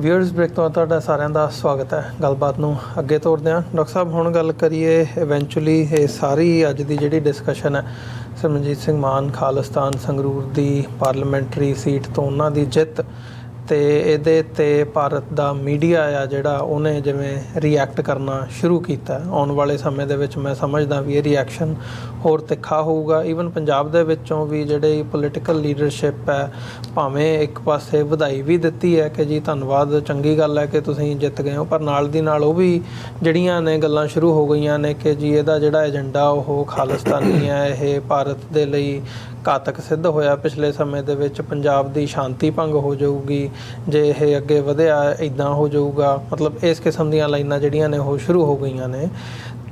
Viewers break ਤੋਂ ਤੁਹਾਡਾ ਸਾਰਿਆਂ ਦਾ ਸਵਾਗਤ ਹੈ। ਗੱਲਬਾਤ ਨੂੰ ਅੱਗੇ ਤੋਰਦੇ ਹਾਂ। ਡਾਕਟਰ ਸਾਹਿਬ, ਹੁਣ ਗੱਲ ਕਰੀਏ ਇਵੈਂਚੁਅਲੀ ਇਹ ਸਾਰੀ ਅੱਜ ਦੀ ਜਿਹੜੀ ਡਿਸਕਸ਼ਨ ਹੈ ਸਿਮਰਨਜੀਤ ਸਿੰਘ ਮਾਨ ਖਾਲਿਸਤਾਨ ਸੰਗਰੂਰ ਦੀ ਪਾਰਲੀਮੈਂਟਰੀ ਸੀਟ ਤੋਂ ਉਹਨਾਂ ਦੀ ਜਿੱਤ ਅਤੇ ਇਹਦੇ 'ਤੇ ਭਾਰਤ ਦਾ ਮੀਡੀਆ ਆ ਜਿਹੜਾ ਉਹਨੇ ਜਿਵੇਂ ਰਿਐਕਟ ਕਰਨਾ ਸ਼ੁਰੂ ਕੀਤਾ। ਆਉਣ ਵਾਲੇ ਸਮੇਂ ਦੇ ਵਿੱਚ ਮੈਂ ਸਮਝਦਾ ਵੀ ਇਹ ਰਿਐਕਸ਼ਨ ਹੋਰ ਤਿੱਖਾ ਹੋਊਗਾ। ਈਵਨ ਪੰਜਾਬ ਦੇ ਵਿੱਚੋਂ ਵੀ ਜਿਹੜੀ ਪੋਲੀਟੀਕਲ ਲੀਡਰਸ਼ਿਪ ਹੈ ਭਾਵੇਂ ਇੱਕ ਪਾਸੇ ਵਧਾਈ ਵੀ ਦਿੱਤੀ ਹੈ ਕਿ ਜੀ ਧੰਨਵਾਦ, ਚੰਗੀ ਗੱਲ ਹੈ ਕਿ ਤੁਸੀਂ ਜਿੱਤ ਗਏ ਹੋ, ਪਰ ਨਾਲ ਦੀ ਨਾਲ ਉਹ ਵੀ ਜਿਹੜੀਆਂ ਨੇ ਗੱਲਾਂ ਸ਼ੁਰੂ ਹੋ ਗਈਆਂ ਨੇ ਕਿ ਜੀ ਇਹਦਾ ਜਿਹੜਾ ਏਜੰਡਾ ਉਹ ਖਾਲਿਸਤਾਨੀ ਹੈ, ਇਹ ਭਾਰਤ ਦੇ ਲਈ ਘਾਤਕ ਸਿੱਧ ਹੋਇਆ। ਪਿਛਲੇ ਸਮੇਂ ਦੇ ਵਿੱਚ ਪੰਜਾਬ ਦੀ ਸ਼ਾਂਤੀ ਭੰਗ ਹੋ ਜਾਊਗੀ ਜੇ ਇਹ ਅੱਗੇ ਵਧਿਆ, ਇੱਦਾਂ ਹੋ ਜਾਊਗਾ। ਮਤਲਬ ਇਸ ਕਿਸਮ ਦੀਆਂ ਲਾਈਨਾਂ ਜਿਹੜੀਆਂ ਨੇ ਉਹ ਸ਼ੁਰੂ ਹੋ ਗਈਆਂ ਨੇ।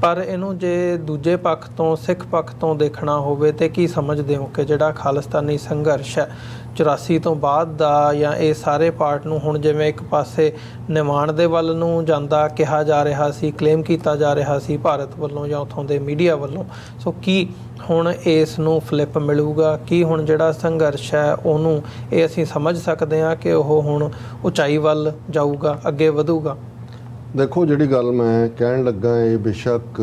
ਪਰ ਇਹਨੂੰ ਜੇ ਦੂਜੇ ਪੱਖ ਤੋਂ, ਸਿੱਖ ਪੱਖ ਤੋਂ ਦੇਖਣਾ ਹੋਵੇ ਤਾਂ ਕੀ ਸਮਝਦੇ ਹੋ ਕਿ ਜਿਹੜਾ ਖਾਲਿਸਤਾਨੀ ਸੰਘਰਸ਼ ਹੈ 84 ਤੋਂ ਬਾਅਦ ਦਾ, ਜਾਂ ਇਹ ਸਾਰੇ ਪਾਰਟ ਨੂੰ ਹੁਣ ਜਿਵੇਂ ਇੱਕ ਪਾਸੇ ਨਿਵਾਣ ਦੇ ਵੱਲ ਨੂੰ ਜਾਂਦਾ ਕਿਹਾ ਜਾ ਰਿਹਾ ਸੀ, ਕਲੇਮ ਕੀਤਾ ਜਾ ਰਿਹਾ ਸੀ ਭਾਰਤ ਵੱਲੋਂ ਜਾਂ ਉੱਥੋਂ ਦੇ ਮੀਡੀਆ ਵੱਲੋਂ, ਸੋ ਕੀ ਹੁਣ ਇਸ ਨੂੰ ਫਲਿੱਪ ਮਿਲੂਗਾ? ਕੀ ਹੁਣ ਜਿਹੜਾ ਸੰਘਰਸ਼ ਹੈ ਉਹਨੂੰ ਇਹ ਅਸੀਂ ਸਮਝ ਸਕਦੇ ਹਾਂ ਕਿ ਉਹ ਹੁਣ ਉਚਾਈ ਵੱਲ ਜਾਊਗਾ, ਅੱਗੇ ਵਧੂਗਾ? ਦੇਖੋ, ਜਿਹੜੀ ਗੱਲ ਮੈਂ ਕਹਿਣ ਲੱਗਾ ਇਹ ਬੇਸ਼ੱਕ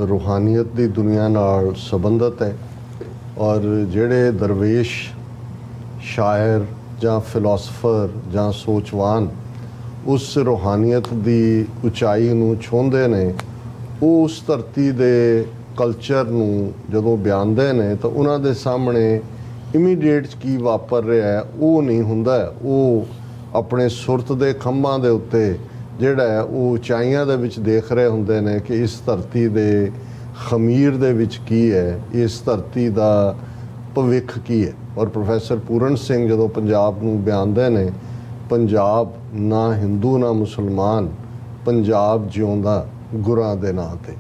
ਰੂਹਾਨੀਅਤ ਦੀ ਦੁਨੀਆ ਨਾਲ ਸੰਬੰਧਿਤ ਹੈ, ਔਰ ਜਿਹੜੇ ਦਰਵੇਸ਼, ਸ਼ਾਇਰ ਜਾਂ ਫਿਲਾਸਫਰ ਜਾਂ ਸੋਚਵਾਨ ਉਸ ਰੂਹਾਨੀਅਤ ਦੀ ਉਚਾਈ ਨੂੰ ਛੂਹੰਦੇ ਨੇ, ਉਹ ਉਸ ਧਰਤੀ ਦੇ ਕਲਚਰ ਨੂੰ ਜਦੋਂ ਬਿਆਨਦੇ ਨੇ ਤਾਂ ਉਹਨਾਂ ਦੇ ਸਾਹਮਣੇ ਇਮੀਡੀਏਟ ਕੀ ਵਾਪਰ ਰਿਹਾ ਹੈ ਉਹ ਨਹੀਂ ਹੁੰਦਾ। ਉਹ ਆਪਣੇ ਸੁਰਤ ਦੇ ਖੰਭਾਂ ਦੇ ਉੱਤੇ ਜਿਹੜਾ ਹੈ ਉਹ ਉਚਾਈਆਂ ਦੇ ਵਿੱਚ ਦੇਖ ਰਹੇ ਹੁੰਦੇ ਨੇ ਕਿ ਇਸ ਧਰਤੀ ਦੇ ਖਮੀਰ ਦੇ ਵਿੱਚ ਕੀ ਹੈ, ਇਸ ਧਰਤੀ ਦਾ ਭਵਿੱਖ ਕੀ ਹੈ। ਔਰ ਪ੍ਰੋਫੈਸਰ ਪੂਰਨ ਸਿੰਘ ਜਦੋਂ ਪੰਜਾਬ ਨੂੰ ਬਿਆਨਦੇ ਨੇ, ਪੰਜਾਬ ਨਾ ਹਿੰਦੂ ਨਾ ਮੁਸਲਮਾਨ, ਪੰਜਾਬ ਜਿਉਂਦਾ ਗੁਰਾਂ ਦੇ ਨਾਂ 'ਤੇ।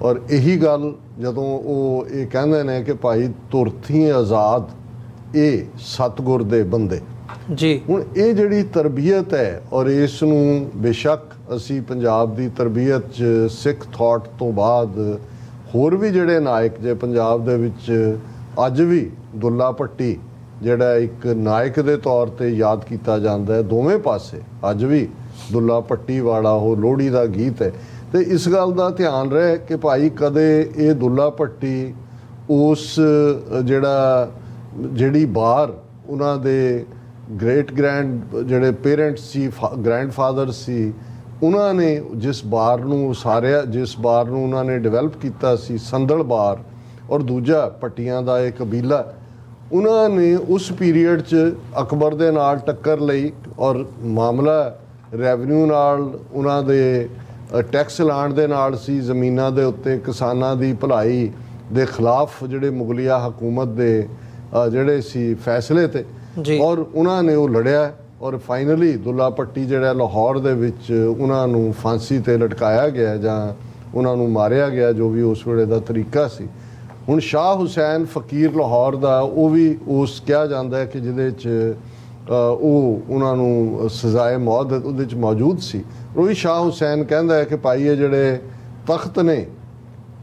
ਔਰ ਇਹੀ ਗੱਲ ਜਦੋਂ ਉਹ ਇਹ ਕਹਿੰਦੇ ਨੇ ਕਿ ਭਾਈ ਤੁਰਥੀ ਆਜ਼ਾਦ ਇਹ ਸਤਿਗੁਰ ਦੇ ਬੰਦੇ ਜੀ। ਹੁਣ ਇਹ ਜਿਹੜੀ ਤਰਬੀਅਤ ਹੈ, ਔਰ ਇਸ ਨੂੰ ਬੇਸ਼ੱਕ ਅਸੀਂ ਪੰਜਾਬ ਦੀ ਤਰਬੀਅਤ 'ਚ ਸਿੱਖ ਥਾਟ ਤੋਂ ਬਾਅਦ ਹੋਰ ਵੀ ਜਿਹੜੇ ਨਾਇਕ ਜੇ ਪੰਜਾਬ ਦੇ ਵਿੱਚ ਅੱਜ ਵੀ ਦੁੱਲਾ ਭੱਟੀ ਜਿਹੜਾ ਇੱਕ ਨਾਇਕ ਦੇ ਤੌਰ ਤੇ ਯਾਦ ਕੀਤਾ ਜਾਂਦਾ ਹੈ, ਦੋਵੇਂ ਪਾਸੇ ਅੱਜ ਵੀ ਦੁੱਲਾ ਭੱਟੀ ਵਾਲਾ ਉਹ ਲੋਹੜੀ ਦਾ ਗੀਤ ਹੈ। ਤੇ ਇਸ ਗੱਲ ਦਾ ਧਿਆਨ ਰਹੇ ਕਿ ਭਾਈ ਕਦੇ ਇਹ ਦੁੱਲਾ ਭੱਟੀ ਉਸ ਜਿਹੜੀ ਬਾਹਰ ਉਹਨਾਂ ਦੇ ਗ੍ਰੇਟ ਜਿਹੜੇ ਪੇਰੈਂਟਸ ਸੀ, ਗ੍ਰੈਂਡਫਾਦਰ ਸੀ, ਉਹਨਾਂ ਨੇ ਜਿਸ ਬਾਰ ਨੂੰ ਉਸਾਰਿਆ, ਜਿਸ ਬਾਰ ਨੂੰ ਉਹਨਾਂ ਨੇ ਡਿਵੈਲਪ ਕੀਤਾ ਸੀ, ਸੰਦਲ ਬਾਰ, ਔਰ ਦੂਜਾ ਪੱਟੀਆਂ ਦਾ ਇਹ ਕਬੀਲਾ, ਉਹਨਾਂ ਨੇ ਉਸ ਪੀਰੀਅਡ 'ਚ ਅਕਬਰ ਦੇ ਨਾਲ ਟੱਕਰ ਲਈ ਔਰ ਮਾਮਲਾ ਰੈਵਨਿਊ ਨਾਲ, ਉਹਨਾਂ ਦੇ ਟੈਕਸ ਲਾਉਣ ਦੇ ਨਾਲ ਸੀ, ਜ਼ਮੀਨਾਂ ਦੇ ਉੱਤੇ ਕਿਸਾਨਾਂ ਦੀ ਭਲਾਈ ਦੇ ਖਿਲਾਫ ਜਿਹੜੇ ਮੁਗਲਿਆ ਹਕੂਮਤ ਦੇ ਜਿਹੜੇ ਸੀ ਫੈਸਲੇ ਤੇ, ਔਰ ਉਹਨਾਂ ਨੇ ਉਹ ਲੜਿਆ ਔਰ ਫਾਈਨਲੀ ਦੁੱਲਾ ਭੱਟੀ ਜਿਹੜਾ ਲਾਹੌਰ ਦੇ ਵਿੱਚ ਉਹਨਾਂ ਨੂੰ ਫਾਂਸੀ 'ਤੇ ਲਟਕਾਇਆ ਗਿਆ ਜਾਂ ਉਹਨਾਂ ਨੂੰ ਮਾਰਿਆ ਗਿਆ, ਜੋ ਵੀ ਉਸ ਵੇਲੇ ਦਾ ਤਰੀਕਾ ਸੀ। ਹੁਣ ਸ਼ਾਹ ਹੁਸੈਨ ਫਕੀਰ ਲਾਹੌਰ ਦਾ ਉਹ ਵੀ ਉਸ ਕਿਹਾ ਜਾਂਦਾ ਹੈ ਕਿ ਜਿਹਦੇ 'ਚ ਉਹ ਉਹਨਾਂ ਨੂੰ ਸਜ਼ਾਏ ਮੌਤ ਉਹਦੇ 'ਚ ਮੌਜੂਦ ਸੀ। ਉਹ ਵੀ ਸ਼ਾਹ ਹੁਸੈਨ ਕਹਿੰਦਾ ਹੈ ਕਿ ਭਾਈ ਇਹ ਜਿਹੜੇ ਤਖਤ ਨੇ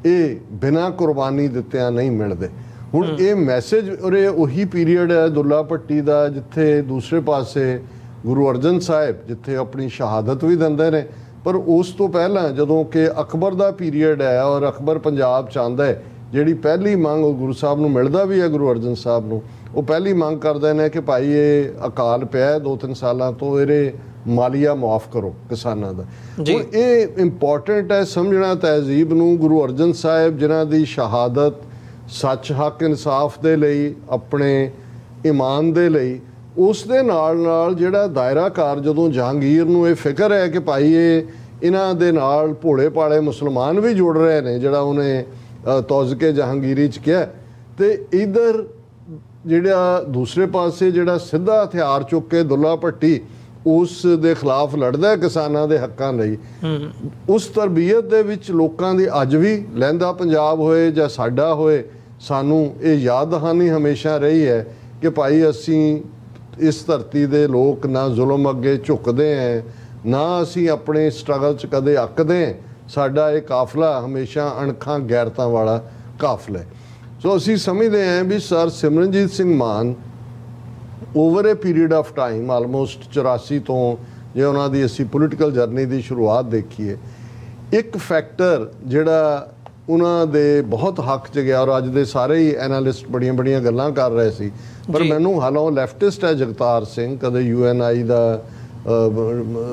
ਇਹ ਬਿਨਾਂ ਕੁਰਬਾਨੀ ਦਿੱਤਿਆਂ ਨਹੀਂ ਮਿਲਦੇ। ਹੁਣ ਇਹ ਮੈਸੇਜ, ਔਰ ਇਹ ਉਹੀ ਪੀਰੀਅਡ ਹੈ ਦੁੱਲਾ ਭੱਟੀ ਦਾ ਜਿੱਥੇ ਦੂਸਰੇ ਪਾਸੇ ਗੁਰੂ ਅਰਜਨ ਸਾਹਿਬ ਜਿੱਥੇ ਆਪਣੀ ਸ਼ਹਾਦਤ ਵੀ ਦਿੰਦੇ ਨੇ, ਪਰ ਉਸ ਤੋਂ ਪਹਿਲਾਂ ਜਦੋਂ ਕਿ ਅਕਬਰ ਦਾ ਪੀਰੀਅਡ ਹੈ ਔਰ ਅਕਬਰ ਪੰਜਾਬ 'ਚ ਆਉਂਦਾ ਹੈ, ਜਿਹੜੀ ਪਹਿਲੀ ਮੰਗ ਉਹ ਗੁਰੂ ਸਾਹਿਬ ਨੂੰ ਮਿਲਦਾ ਵੀ ਹੈ, ਗੁਰੂ ਅਰਜਨ ਸਾਹਿਬ ਨੂੰ ਉਹ ਪਹਿਲੀ ਮੰਗ ਕਰਦੇ ਨੇ ਕਿ ਭਾਈ ਇਹ ਅਕਾਲ ਪਿਆ 2-3 ਸਾਲਾਂ ਤੋਂ, ਇਹਦੇ ਮਾਲੀਆ ਮੁਆਫ ਕਰੋ ਕਿਸਾਨਾਂ ਦਾ। ਹੁਣ ਇਹ ਇੰਪੋਰਟੈਂਟ ਹੈ ਸਮਝਣਾ ਤਹਿਜ਼ੀਬ ਨੂੰ। ਗੁਰੂ ਅਰਜਨ ਸਾਹਿਬ ਜਿਨ੍ਹਾਂ ਦੀ ਸ਼ਹਾਦਤ ਸੱਚ, ਹੱਕ, ਇਨਸਾਫ ਦੇ ਲਈ, ਆਪਣੇ ਈਮਾਨ ਦੇ ਲਈ, ਉਸ ਦੇ ਨਾਲ ਨਾਲ ਜਿਹੜਾ ਦਾਇਰਾਕਾਰ ਜਦੋਂ ਜਹਾਂਗੀਰ ਨੂੰ ਇਹ ਫਿਕਰ ਹੈ ਕਿ ਭਾਈ ਇਹਨਾਂ ਦੇ ਨਾਲ ਭੋਲੇ ਭਾਲੇ ਮੁਸਲਮਾਨ ਵੀ ਜੁੜ ਰਹੇ ਨੇ, ਜਿਹੜਾ ਉਹਨੇ ਤੌਜ਼ਕੇ ਜਹਾਂਗੀਰੀ 'ਚ ਕਿਹਾ, ਤੇ ਇੱਧਰ ਜਿਹੜਾ ਦੂਸਰੇ ਪਾਸੇ ਜਿਹੜਾ ਸਿੱਧਾ ਹਥਿਆਰ ਚੁੱਕ ਕੇ ਦੁੱਲਾ ਭੱਟੀ ਉਸ ਦੇ ਖਿਲਾਫ ਲੜਦਾ ਹੈ ਕਿਸਾਨਾਂ ਦੇ ਹੱਕਾਂ ਲਈ, ਉਸ ਤਰਬੀਅਤ ਦੇ ਵਿੱਚ ਲੋਕਾਂ ਦੀ ਅੱਜ ਵੀ ਲਹਿੰਦਾ ਪੰਜਾਬ ਹੋਏ ਜਾਂ ਸਾਡਾ ਹੋਏ, ਸਾਨੂੰ ਇਹ ਯਾਦ ਦਹਾਨੀ ਹਮੇਸ਼ਾ ਰਹੀ ਹੈ ਕਿ ਭਾਈ ਅਸੀਂ ਇਸ ਧਰਤੀ ਦੇ ਲੋਕ ਨਾ ਜ਼ੁਲਮ ਅੱਗੇ ਝੁਕਦੇ ਹੈ, ਨਾ ਅਸੀਂ ਆਪਣੇ ਸਟਰਗਲ 'ਚ ਕਦੇ ਅੱਕਦੇ। ਸਾਡਾ ਇਹ ਕਾਫਲਾ ਹਮੇਸ਼ਾ ਅਣਖਾਂ ਗੈਰਤਾਂ ਵਾਲਾ ਕਾਫਲਾ ਹੈ। ਸੋ ਅਸੀਂ ਸਮਝਦੇ ਹਾਂ ਵੀ sir Simranjit Singh Mann over a period of time almost 84 ਤੋਂ ਜੇ ਉਹਨਾਂ ਦੀ ਅਸੀਂ ਪੋਲੀਟੀਕਲ ਜਰਨੀ ਦੀ ਸ਼ੁਰੂਆਤ ਦੇਖੀਏ, ਇੱਕ ਫੈਕਟਰ ਜਿਹੜਾ ਉਹਨਾਂ ਦੇ ਬਹੁਤ ਹੱਕ 'ਚ ਗਿਆ, ਔਰ ਅੱਜ ਦੇ ਸਾਰੇ ਹੀ ਐਨਾਲਿਸਟ ਬੜੀਆਂ ਗੱਲਾਂ ਕਰ ਰਹੇ ਸੀ, ਪਰ ਮੈਨੂੰ ਹਾਲਾਂ ਉਹ ਲੈਫਟਿਸਟ ਹੈ ਜਗਤਾਰ ਸਿੰਘ, ਕਦੇ UNI ਦਾ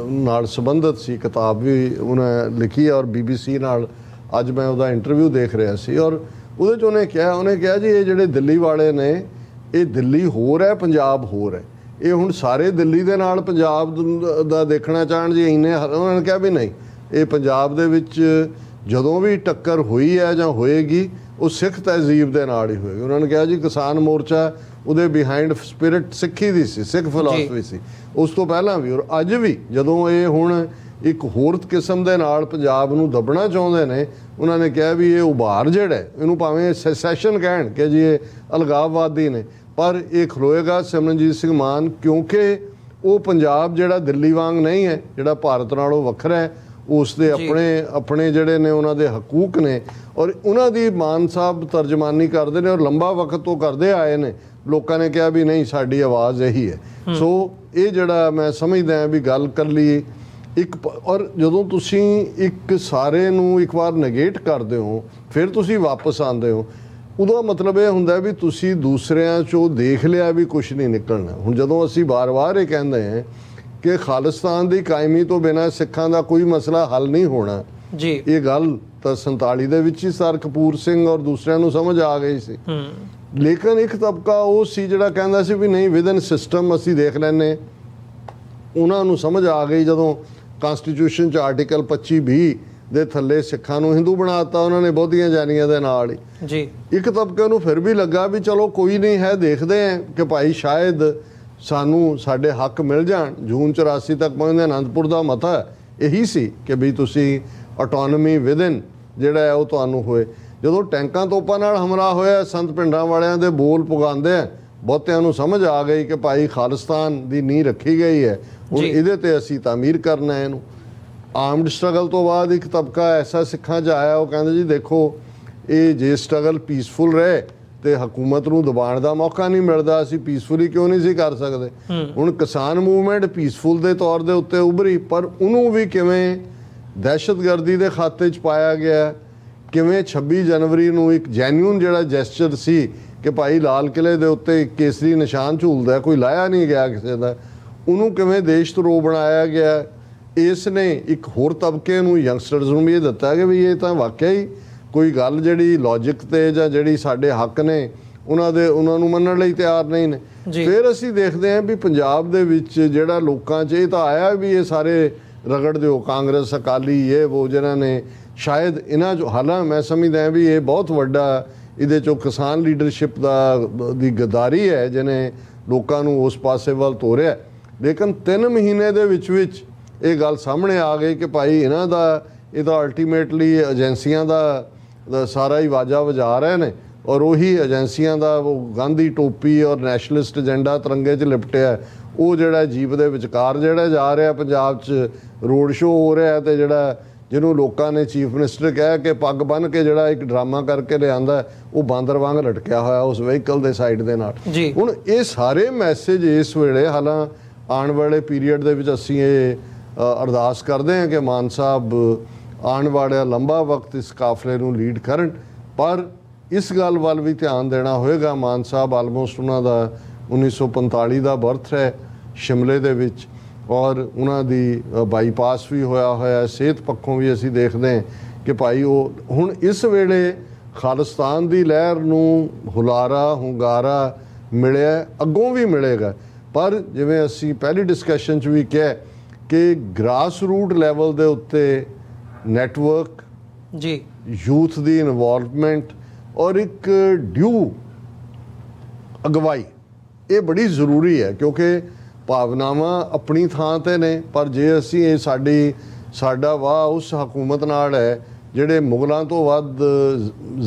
ਨਾਲ ਸੰਬੰਧਿਤ ਸੀ, ਕਿਤਾਬ ਵੀ ਉਹਨੇ ਲਿਖੀ ਔਰ BBC ਨਾਲ ਅੱਜ ਮੈਂ ਉਹਦਾ ਇੰਟਰਵਿਊ ਦੇਖ ਰਿਹਾ ਸੀ, ਔਰ ਉਹਦੇ 'ਚ ਉਹਨੇ ਕਿਹਾ ਜੀ ਇਹ ਜਿਹੜੇ ਦਿੱਲੀ ਵਾਲੇ ਨੇ, ਇਹ ਦਿੱਲੀ ਹੋਰ ਹੈ, ਪੰਜਾਬ ਹੋਰ ਹੈ, ਇਹ ਹੁਣ ਸਾਰੇ ਦਿੱਲੀ ਦੇ ਨਾਲ ਪੰਜਾਬ ਦਾ ਦੇਖਣਾ ਚਾਹਣ ਜੀ ਇੰਨੇ, ਉਹਨਾਂ ਨੇ ਕਿਹਾ ਵੀ ਨਹੀਂ, ਇਹ ਪੰਜਾਬ ਦੇ ਵਿੱਚ ਜਦੋਂ ਵੀ ਟੱਕਰ ਹੋਈ ਹੈ ਜਾਂ ਹੋਏਗੀ ਉਹ ਸਿੱਖ ਤਹਿਜ਼ੀਬ ਦੇ ਨਾਲ ਹੀ ਹੋਏਗੀ। ਉਹਨਾਂ ਨੇ ਕਿਹਾ ਜੀ ਕਿਸਾਨ ਮੋਰਚਾ ਉਹਦੇ ਬਿਹਾਈਂਡ ਸਪਿਰਿਟ ਸਿੱਖੀ ਦੀ ਸੀ, ਸਿੱਖ ਫਿਲਾਸਫੀ ਸੀ ਉਸ ਤੋਂ ਪਹਿਲਾਂ ਵੀ, ਔਰ ਅੱਜ ਵੀ ਜਦੋਂ ਇਹ ਹੁਣ ਇੱਕ ਹੋਰ ਕਿਸਮ ਦੇ ਨਾਲ ਪੰਜਾਬ ਨੂੰ ਦੱਬਣਾ ਚਾਹੁੰਦੇ ਨੇ, ਉਹਨਾਂ ਨੇ ਕਿਹਾ ਵੀ ਇਹ ਉਭਾਰ ਜਿਹੜਾ ਇਹਨੂੰ ਭਾਵੇਂ ਸੈਸੈਸ਼ਨ ਕਹਿਣ ਕਿ ਜੀ ਇਹ ਅਲਗਾਵਵਾਦੀ ਨੇ, ਪਰ ਇਹ ਖਲੋਏਗਾ ਸਿਮਰਨਜੀਤ ਸਿੰਘ ਮਾਨ, ਕਿਉਂਕਿ ਉਹ ਪੰਜਾਬ ਜਿਹੜਾ ਦਿੱਲੀ ਵਾਂਗ ਨਹੀਂ ਹੈ, ਜਿਹੜਾ ਭਾਰਤ ਨਾਲੋਂ ਵੱਖਰਾ ਹੈ, ਉਸ ਦੇ ਆਪਣੇ ਜਿਹੜੇ ਨੇ ਉਹਨਾਂ ਦੇ ਹਕੂਕ ਨੇ, ਔਰ ਉਹਨਾਂ ਦੀ ਮਾਨ ਸਾਹਿਬ ਤਰਜਮਾਨੀ ਕਰਦੇ ਨੇ, ਔਰ ਲੰਬਾ ਵਕਤ ਤੋਂ ਕਰਦੇ ਆਏ ਨੇ। ਲੋਕਾਂ ਨੇ ਕਿਹਾ ਵੀ ਨਹੀਂ ਸਾਡੀ ਆਵਾਜ਼ ਇਹੀ ਹੈ। ਸੋ ਇਹ ਜਿਹੜਾ ਮੈਂ ਸਮਝਦਾ ਹਾਂ ਵੀ ਗੱਲ ਕਰ ਲਈ ਇੱਕ, ਔਰ ਜਦੋਂ ਤੁਸੀਂ ਇੱਕ ਸਾਰੇ ਨੂੰ ਇੱਕ ਵਾਰ ਨੇਗੇਟ ਕਰਦੇ ਹੋ ਫਿਰ ਤੁਸੀਂ ਵਾਪਸ ਆਉਂਦੇ ਹੋ, ਉਹਦਾ ਮਤਲਬ ਇਹ ਹੁੰਦਾ ਵੀ ਤੁਸੀਂ ਦੂਸਰਿਆਂ 'ਚੋਂ ਦੇਖ ਲਿਆ ਵੀ ਕੁਛ ਨਹੀਂ ਨਿਕਲਣਾ। ਹੁਣ ਜਦੋਂ ਅਸੀਂ ਵਾਰ-ਵਾਰ ਇਹ ਕਹਿੰਦੇ ਹਾਂ ਕਿ ਖਾਲਿਸਤਾਨ ਦੀ ਕਾਇਮੀ ਤੋਂ ਬਿਨਾਂ ਸਿੱਖਾਂ ਦਾ ਕੋਈ ਮਸਲਾ ਹੱਲ ਨਹੀਂ ਹੋਣਾ ਜੀ, ਇਹ ਗੱਲ ਤਾਂ 47 ਦੇ ਵਿੱਚ ਹੀ ਸਰ ਕਪੂਰ ਸਿੰਘ ਔਰ ਦੂਸਰਿਆਂ ਨੂੰ ਸਮਝ ਆ ਗਈ ਸੀ। ਲੇਕਿਨ ਇੱਕ ਤਬਕਾ ਉਹ ਸੀ ਜਿਹੜਾ ਕਹਿੰਦਾ ਸੀ ਵੀ ਨਹੀਂ ਵਿਦਨ ਸਿਸਟਮ ਅਸੀਂ ਦੇਖ ਲੈਂਦੇ, ਉਹਨਾਂ ਨੂੰ ਸਮਝ ਆ ਗਈ ਜਦੋਂ ਕਨਸਟੀਟਿਊਸ਼ਨ 'ਚ ਆਰਟੀਕਲ 25(20) ਦੇ ਥੱਲੇ ਸਿੱਖਾਂ ਨੂੰ ਹਿੰਦੂ ਬਣਾ ਦਿੱਤਾ ਉਹਨਾਂ ਨੇ ਬਹੁਤੀਆਂ ਜਾਨੀਆਂ ਦੇ ਨਾਲ ਹੀ ਜੀ। ਇੱਕ ਤਬਕੇ ਨੂੰ ਫਿਰ ਵੀ ਲੱਗਾ ਵੀ ਚਲੋ ਕੋਈ ਨਹੀਂ ਹੈ, ਦੇਖਦੇ ਹਾਂ ਕਿ ਭਾਈ ਸ਼ਾਇਦ ਸਾਨੂੰ ਸਾਡੇ ਹੱਕ ਮਿਲ ਜਾਣ। ਜੂਨ 84 ਤੱਕ ਪਹੁੰਚਦੇ ਅਨੰਦਪੁਰ ਦਾ ਮਤਾ ਇਹੀ ਸੀ ਕਿ ਵੀ ਤੁਸੀਂ ਆਟੋਨਮੀ ਵਿਦਨ ਜਿਹੜਾ ਹੈ ਉਹ ਤੁਹਾਨੂੰ ਹੋਏ। ਜਦੋਂ ਟੈਂਕਾਂ ਤੋਪਾਂ ਨਾਲ ਹਮਲਾ ਹੋਇਆ, ਸੰਤ ਪਿੰਡਾਂ ਵਾਲਿਆਂ ਦੇ ਬੋਲ ਪੁਗਾਉਂਦੇ ਆ, ਬਹੁਤਿਆਂ ਨੂੰ ਸਮਝ ਆ ਗਈ ਕਿ ਭਾਈ ਖਾਲਿਸਤਾਨ ਦੀ ਨੀਂਹ ਰੱਖੀ ਗਈ ਹੈ, ਹੁਣ ਇਹਦੇ ਤੇ ਅਸੀਂ ਤਾਮੀਰ ਕਰਨਾ ਹੈ ਇਹਨੂੰ। ਆਰਮਡ ਸਟਰਗਲ ਤੋਂ ਬਾਅਦ ਇੱਕ ਤਬਕਾ ਐਸਾ ਸਿੱਖਾਂ 'ਚ ਆਇਆ, ਉਹ ਕਹਿੰਦੇ ਜੀ ਦੇਖੋ ਇਹ ਜੇ ਸਟਰਗਲ ਪੀਸਫੁਲ ਰਹੇ ਤੇ ਹਕੂਮਤ ਨੂੰ ਦਬਾਉਣ ਦਾ ਮੌਕਾ ਨਹੀਂ ਮਿਲਦਾ, ਅਸੀਂ ਪੀਸਫੁਲੀ ਕਿਉਂ ਨਹੀਂ ਸੀ ਕਰ ਸਕਦੇ। ਹੁਣ ਕਿਸਾਨ ਮੂਵਮੈਂਟ ਪੀਸਫੁਲ ਦੇ ਤੌਰ ਦੇ ਉੱਤੇ ਉਭਰੀ, ਪਰ ਉਹਨੂੰ ਵੀ ਕਿਵੇਂ ਦਹਿਸ਼ਤਗਰਦੀ ਦੇ ਖਾਤੇ 'ਚ ਪਾਇਆ ਗਿਆ, ਕਿਵੇਂ 26 ਜਨਵਰੀ ਨੂੰ ਇੱਕ ਜੈਨੂਇਨ ਜਿਹੜਾ ਜੈਸਚਰ ਸੀ ਕਿ ਭਾਈ ਲਾਲ ਕਿਲੇ ਦੇ ਉੱਤੇ ਕੇਸਰੀ ਨਿਸ਼ਾਨ ਝੂਲਦਾ, ਕੋਈ ਲਾਇਆ ਨਹੀਂ ਗਿਆ ਕਿਸੇ ਦਾ, ਉਹਨੂੰ ਕਿਵੇਂ ਦੇਸ਼ ਧਰੋਹ ਬਣਾਇਆ ਗਿਆ। ਇਸ ਨੇ ਇੱਕ ਹੋਰ ਤਬਕੇ ਨੂੰ, ਯੰਗਸਟਰਸ ਨੂੰ ਵੀ ਇਹ ਦਿੱਤਾ ਕਿ ਵੀ ਇਹ ਤਾਂ ਵਾਕਿਆ ਹੀ ਕੋਈ ਗੱਲ ਜਿਹੜੀ ਲੌਜਿਕ ਤੇ ਜਾਂ ਜਿਹੜੀ ਸਾਡੇ ਹੱਕ ਨੇ ਉਹਨਾਂ ਨੂੰ ਮੰਨਣ ਲਈ ਤਿਆਰ ਨਹੀਂ ਨੇ। ਫਿਰ ਅਸੀਂ ਦੇਖਦੇ ਹਾਂ ਵੀ ਪੰਜਾਬ ਦੇ ਵਿੱਚ ਜਿਹੜਾ ਲੋਕਾਂ 'ਚ ਇਹ ਤਾਂ ਆਇਆ ਵੀ ਇਹ ਸਾਰੇ ਰਗੜ ਦਿਓ ਕਾਂਗਰਸ ਅਕਾਲੀ ਇਹ ਉਹ, ਜਿਹਨਾਂ ਨੇ ਸ਼ਾਇਦ ਇਹਨਾਂ 'ਚੋਂ, ਹਾਲਾਂ ਮੈਂ ਸਮਝਦਾ ਵੀ ਇਹ ਬਹੁਤ ਵੱਡਾ ਇਹਦੇ 'ਚੋਂ ਕਿਸਾਨ ਲੀਡਰਸ਼ਿਪ ਦੀ ਗਦਾਰੀ ਹੈ ਜਿਹਨੇ ਲੋਕਾਂ ਨੂੰ ਉਸ ਪਾਸੇ ਵੱਲ ਤੋਰਿਆ। ਲੇਕਿਨ 3 ਮਹੀਨੇ ਦੇ ਵਿੱਚ ਇਹ ਗੱਲ ਸਾਹਮਣੇ ਆ ਗਈ ਕਿ ਭਾਈ ਇਹਨਾਂ ਦਾ ਇਹ ਤਾਂ ਅਲਟੀਮੇਟਲੀ ਏਜੰਸੀਆਂ ਦਾ ਸਾਰਾ ਹੀ ਵਾਜਾ ਵਜਾ ਰਹੇ ਨੇ, ਔਰ ਉਹੀ ਏਜੰਸੀਆਂ ਦਾ ਉਹ ਗਾਂਧੀ ਟੋਪੀ ਔਰ ਨੈਸ਼ਨਲਿਸਟ ਏਜੰਡਾ ਤਿਰੰਗੇ 'ਚ ਲਿਪਟਿਆ, ਉਹ ਜਿਹੜਾ ਜੀਪ ਦੇ ਵਿਚਕਾਰ ਜਿਹੜਾ ਜਾ ਰਿਹਾ ਪੰਜਾਬ 'ਚ ਰੋਡ ਸ਼ੋਅ ਹੋ ਰਿਹਾ, ਤੇ ਜਿਹੜਾ ਜਿਹਨੂੰ ਲੋਕਾਂ ਨੇ ਚੀਫ ਮਿਨਿਸਟਰ ਕਹਿ ਕੇ ਪੱਗ ਬੰਨ੍ਹ ਕੇ ਜਿਹੜਾ ਇੱਕ ਡਰਾਮਾ ਕਰਕੇ ਲਿਆਂਦਾ, ਉਹ ਬਾਂਦਰ ਵਾਂਗ ਲਟਕਿਆ ਹੋਇਆ ਉਸ ਵਹੀਕਲ ਦੇ ਸਾਈਡ ਦੇ ਨਾਲ। ਹੁਣ ਇਹ ਸਾਰੇ ਮੈਸੇਜ ਇਸ ਵੇਲੇ, ਹਾਲਾਂ ਆਉਣ ਵਾਲੇ ਪੀਰੀਅਡ ਦੇ ਵਿੱਚ ਅਸੀਂ ਇਹ ਅਰਦਾਸ ਕਰਦੇ ਹਾਂ ਕਿ ਮਾਨ ਸਾਹਿਬ ਆਉਣ ਵਾਲਾ ਲੰਬਾ ਵਕਤ ਇਸ ਕਾਫਲੇ ਨੂੰ ਲੀਡ ਕਰਨ, ਪਰ ਇਸ ਗੱਲ ਵੱਲ ਵੀ ਧਿਆਨ ਦੇਣਾ ਹੋਏਗਾ। ਮਾਨ ਸਾਹਿਬ ਆਲਮੋਸਟ ਉਹਨਾਂ ਦਾ 1945 ਦਾ ਬਰਥ ਹੈ ਸ਼ਿਮਲੇ ਦੇ ਵਿੱਚ, ਔਰ ਉਹਨਾਂ ਦੀ ਬਾਈਪਾਸ ਵੀ ਹੋਇਆ, ਸਿਹਤ ਪੱਖੋਂ ਵੀ ਅਸੀਂ ਦੇਖਦੇ ਹਾਂ ਕਿ ਭਾਈ ਉਹ ਹੁਣ ਇਸ ਵੇਲੇ ਖਾਲਿਸਤਾਨ ਦੀ ਲਹਿਰ ਨੂੰ ਹੁੰਗਾਰਾ ਮਿਲਿਆ, ਅੱਗੋਂ ਵੀ ਮਿਲੇਗਾ, ਪਰ ਜਿਵੇਂ ਅਸੀਂ ਪਹਿਲੀ ਡਿਸਕਸ਼ਨ 'ਚ ਵੀ ਕਿਹਾ ਕਿ ਗ੍ਰਾਸ ਰੂਟ ਲੈਵਲ ਦੇ ਉੱਤੇ ਨੈਟਵਰਕ ਯੂਥ ਦੀ ਇਨਵੋਲਵਮੈਂਟ ਔਰ ਇੱਕ ਡਿਊ ਅਗਵਾਈ ਇਹ ਬੜੀ ਜ਼ਰੂਰੀ ਹੈ, ਕਿਉਂਕਿ ਭਾਵਨਾਵਾਂ ਆਪਣੀ ਥਾਂ ਤੇ ਨੇ, ਪਰ ਜੇ ਅਸੀਂ ਇਹ ਸਾਡਾ ਵਾਹ ਉਸ ਹਕੂਮਤ ਨਾਲ ਹੈ ਜਿਹੜੇ ਮੁਗਲਾਂ ਤੋਂ ਵੱਧ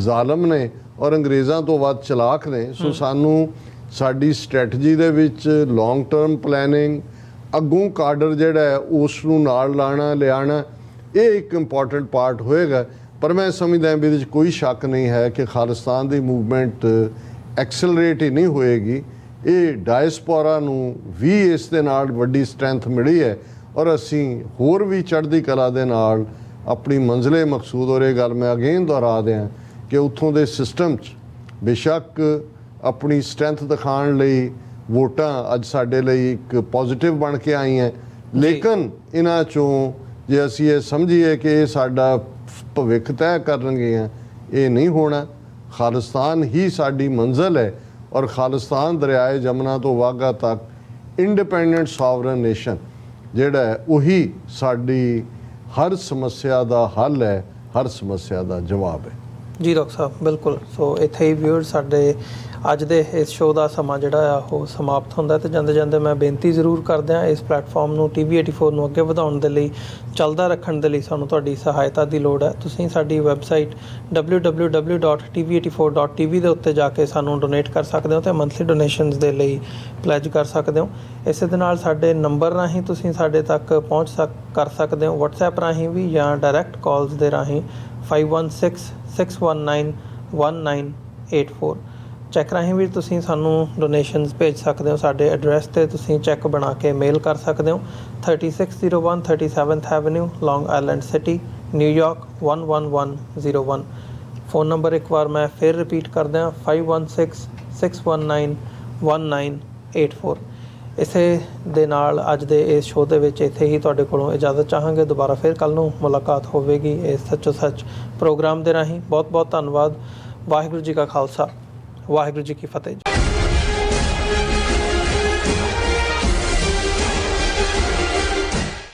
ਜ਼ਾਲਮ ਨੇ ਔਰ ਅੰਗਰੇਜ਼ਾਂ ਤੋਂ ਵੱਧ ਚਲਾਕ ਨੇ। ਸੋ ਸਾਨੂੰ ਸਾਡੀ ਸਟ੍ਰੈਟਜੀ ਦੇ ਵਿੱਚ ਲੌਂਗ ਟਰਮ ਪਲੈਨਿੰਗ, ਅੱਗੋਂ ਕਾਡਰ ਜਿਹੜਾ ਹੈ ਉਸ ਨੂੰ ਨਾਲ ਲਿਆਉਣਾ ਇਹ ਇੱਕ ਇੰਪੋਰਟੈਂਟ ਪਾਰਟ ਹੋਏਗਾ। ਪਰ ਮੈਂ ਸਮਝਦਾ ਵੀ ਇਹਦੇ 'ਚ ਕੋਈ ਸ਼ੱਕ ਨਹੀਂ ਹੈ ਕਿ ਖਾਲਿਸਤਾਨ ਦੀ ਮੂਵਮੈਂਟ ਐਕਸਲਰੇਟ ਹੀ ਨਹੀਂ ਹੋਏਗੀ। ਇਹ ਡਾਇਸਪੋਰਾ ਨੂੰ ਵੀ ਇਸ ਦੇ ਨਾਲ ਵੱਡੀ ਸਟਰੈਂਥ ਮਿਲੀ ਹੈ, ਔਰ ਅਸੀਂ ਹੋਰ ਵੀ ਚੜ੍ਹਦੀ ਕਲਾ ਦੇ ਨਾਲ ਆਪਣੀ ਮੰਜ਼ਿਲੇ ਮਕਸੂਦ, ਔਰ ਇਹ ਗੱਲ ਮੈਂ ਅਗੇਨ ਦੁਹਰਾ ਦਿਆਂ ਕਿ ਉੱਥੋਂ ਦੇ ਸਿਸਟਮ 'ਚ ਬੇਸ਼ੱਕ ਆਪਣੀ ਸਟਰੈਂਥ ਦਿਖਾਉਣ ਲਈ ਵੋਟਾਂ ਅੱਜ ਸਾਡੇ ਲਈ ਇੱਕ ਪੋਜ਼ਿਟਿਵ ਬਣ ਕੇ ਆਈਆਂ, ਲੇਕਿਨ ਇਹਨਾਂ 'ਚੋਂ ਜੇ ਅਸੀਂ ਇਹ ਸਮਝੀਏ ਕਿ ਇਹ ਸਾਡਾ ਭਵਿੱਖ ਤੈਅ ਕਰਨਗੀਆਂ, ਇਹ ਨਹੀਂ ਹੋਣਾ। ਖਾਲਿਸਤਾਨ ਹੀ ਸਾਡੀ ਮੰਜ਼ਿਲ ਹੈ ਔਰ ਖਾਲਿਸਤਾਨ ਦਰਿਆਏ ਜਮਨਾ ਤੋਂ ਵਾਘਾ ਤੱਕ ਇੰਡੀਪੈਂਡੈਂਟ ਸੋਵਰਨ ਨੇਸ਼ਨ ਜਿਹੜਾ ਹੈ ਉਹੀ ਸਾਡੀ ਹਰ ਸਮੱਸਿਆ ਦਾ ਹੱਲ ਹੈ, ਹਰ ਸਮੱਸਿਆ ਦਾ ਜਵਾਬ ਹੈ। ਜੀ ਡਾਕਟਰ ਸਾਹਿਬ, ਬਿਲਕੁਲ। ਸੋ ਇੱਥੇ ਹੀ ਵਿਊਅਰ ਸਾਡੇ ਅੱਜ ਦੇ ਇਸ ਸ਼ੋਅ ਦਾ ਸਮਾਂ ਜਿਹੜਾ ਆ ਉਹ ਸਮਾਪਤ ਹੁੰਦਾ, ਤੇ ਜਾਂਦੇ ਜਾਂਦੇ ਮੈਂ ਬੇਨਤੀ ਜ਼ਰੂਰ ਕਰਦਾ ਇਸ ਪਲੇਟਫਾਰਮ ਨੂੰ TV 84 ਨੂੰ ਅੱਗੇ ਵਧਾਉਣ ਦੇ ਲਈ, ਚੱਲਦਾ ਰੱਖਣ ਦੇ ਲਈ ਸਾਨੂੰ ਤੁਹਾਡੀ ਸਹਾਇਤਾ ਦੀ ਲੋੜ ਹੈ। ਤੁਸੀਂ ਸਾਡੀ ਵੈਬਸਾਈਟ www.tv84.tv ਦੇ ਉੱਤੇ ਜਾ ਕੇ ਸਾਨੂੰ ਡੋਨੇਟ ਕਰ ਸਕਦੇ ਹੋ ਤੇ ਮੰਥਲੀ ਡੋਨੇਸ਼ਨਸ ਦੇ ਲਈ ਪਲੈਜ ਕਰ ਸਕਦੇ ਹੋ। ਇਸੇ ਦੇ ਨਾਲ ਸਾਡੇ ਨੰਬਰ ਰਾਹੀਂ ਤੁਸੀਂ ਸਾਡੇ ਤੱਕ ਪਹੁੰਚ ਕਰ ਸਕਦੇ ਹੋ, WhatsApp ਰਾਹੀਂ ਵੀ ਜਾਂ ਡਾਇਰੈਕਟ ਕਾਲਸ ਦੇ ਰਾਹੀਂ 5166191984। ਚੈੱਕ ਰਾਹੀਂ ਵੀ ਤੁਸੀਂ ਸਾਨੂੰ ਡੋਨੇਸ਼ਨਸ ਭੇਜ ਸਕਦੇ ਹੋ। ਸਾਡੇ ਐਡਰੈਸ 'ਤੇ ਤੁਸੀਂ ਚੈੱਕ ਬਣਾ ਕੇ ਮੇਲ ਕਰ ਸਕਦੇ ਹੋ। 3601 37th avenue, Long Island City, New York 11101। Phone number एक बार मैं फिर रिपीट कर दें, 5166191984। ਇਸੇ ਦੇ ਨਾਲ ਅੱਜ ਦੇ ਇਸ ਸ਼ੋਅ ਦੇ ਵਿੱਚ ਇੱਥੇ ਹੀ ਤੁਹਾਡੇ ਕੋਲੋਂ ਇਜਾਜ਼ਤ ਚਾਹਾਂਗੇ। ਦੁਬਾਰਾ ਫਿਰ ਕੱਲ੍ਹ ਨੂੰ ਮੁਲਾਕਾਤ ਹੋਵੇਗੀ ਇਸ ਸੱਚੋ ਸੱਚ ਪ੍ਰੋਗਰਾਮ ਦੇ ਰਾਹੀਂ। ਬਹੁਤ ਬਹੁਤ ਧੰਨਵਾਦ। ਵਾਹਿਗੁਰੂ ਜੀ ਕਾ ਖਾਲਸਾ, ਵਾਹਿਗੁਰੂ ਜੀ ਕੀ ਫਤਿਹ।